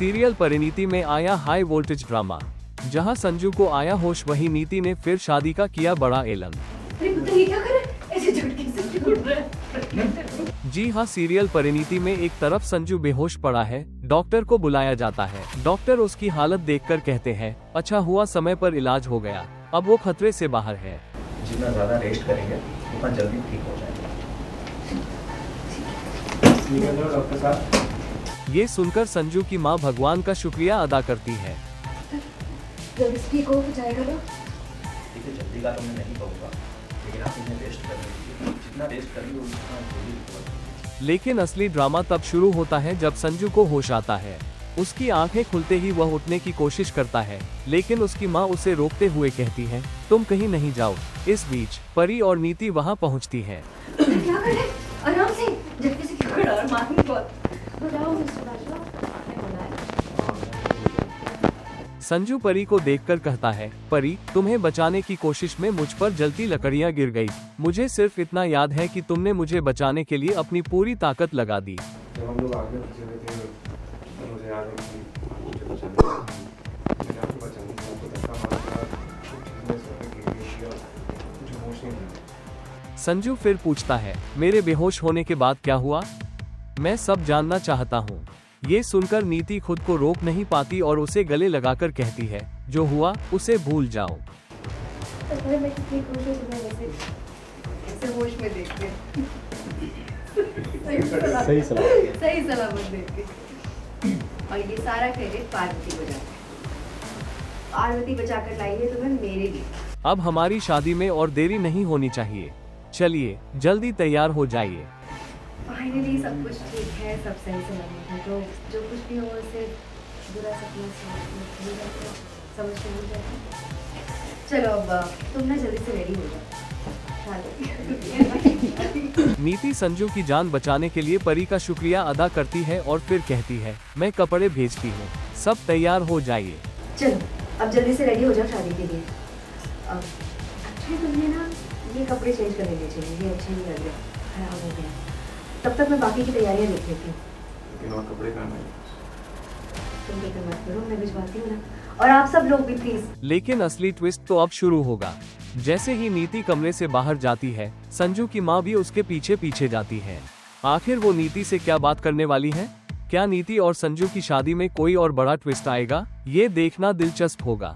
Serial Parineeti में आया high voltage drama. जहां संजू को आया होश, वही नीति ने फिर शादी का किया बड़ा ऐलान। जी हां, सीरियल परिणीति में एक तरफ संजू बेहोश पड़ा है, डॉक्टर को बुलाया जाता है। डॉक्टर उसकी हालत देखकर कहते हैं अच्छा हुआ समय पर इलाज हो गया, अब वो खतरे से बाहर है। जितना ज्यादा रेस्ट करेंगे उतना जल्दी ठीक हो जाएगा। डॉक्टर साहब। ये सुनकर संजू की मां भगवान का शुक्रिया अदा करती है। ठीक हो जाएगा ना? देखिए जल्दी का तो मैं नहीं कहूँगा, लेकिन आप इन्हें रेस्ट करने, जितना रेस्ट करेंगे उतना जल्दी रिकवर। लेकिन असली ड्रामा तब शुरू होता है जब संजू को होश आता है। उसकी आंखें खुलते ही वह उठने की कोशिश करता है, लेकिन उसकी मां उसे रोकते हुए कहती है तुम कहीं नहीं जाओ। इस बीच परी और नीति वहां पहुंचती है। क्या कर रहे? आराम से, झटके से क्यों खड़ा और मारने को? बताओ मिस्टर बाजवा, आपने बुलाया? संजू परी को देखकर कहता है परी, तुम्हें बचाने की कोशिश में मुझ पर जलती लकड़ियां गिर गई। मुझे सिर्फ इतना याद है कि तुमने मुझे बचाने के लिए अपनी पूरी ताकत लगा दी। जब हम लोग आगे पीछे हुए थे तो मुझे याद है कि मुझे मैंने आपको बचाने के लिए आपको धक्का मारा, कुछ चीज़ें सर पे गिर गई थी और कुछ होश नहीं था। संजू फिर पूछता है मेरे बेहोश होने के बाद क्या हुआ? मैं सब जानना चाहता हूँ। ये सुनकर नीति खुद को रोक नहीं पाती और उसे गले लगाकर कहती है जो हुआ उसे भूल जाओ। मैं कितनी खुश हूँ तुम्हें ऐसे होश में देख के। सही सलामत देख के। और ये सारा क्रेडिट पार्वती को जाता है। पार्वती बचाकर लाई है तुम्हें मेरे लिए। अब हमारी शादी में और देरी नहीं होनी चाहिए। चलिए जल्दी तैयार हो जाइए। फाइनली सब कुछ ठीक है, सब सही सलामत है, तो जो कुछ भी हो उसे बुरा सपना समझ के भूल जाते। चलो अब तुम ना जल्दी से रेडी हो जाओ। नीति संजू की जान बचाने के लिए परी का शुक्रिया अदा करती है और फिर कहती है मैं कपड़े भेजती हूँ, सब तैयार हो जाइए। चलो अब जल्दी से रेडी हो जाओ शादी के लिए। अच्छा तुमने ना ये कपड़े चेंज कर लेने चाहिए, ये अच्छे नहीं लग रहे, खराब हो गया। तब तक मैं बाकी की तैयारियां देख लेती हूँ। लेकिन और कपड़े कहाँ हैं? तुम फिक्र मत करो, मैं भिजवाती हूँ ना। और आप सब लोग भी प्लीज। लेकिन असली ट्विस्ट तो अब शुरू होगा। जैसे ही नीति कमरे से बाहर जाती है, संजू की माँ भी उसके पीछे पीछे जाती है। आखिर वो नीति से क्या बात करने वाली है? क्या नीति और संजू की शादी में कोई और बड़ा ट्विस्ट आएगा? ये देखना दिलचस्प होगा।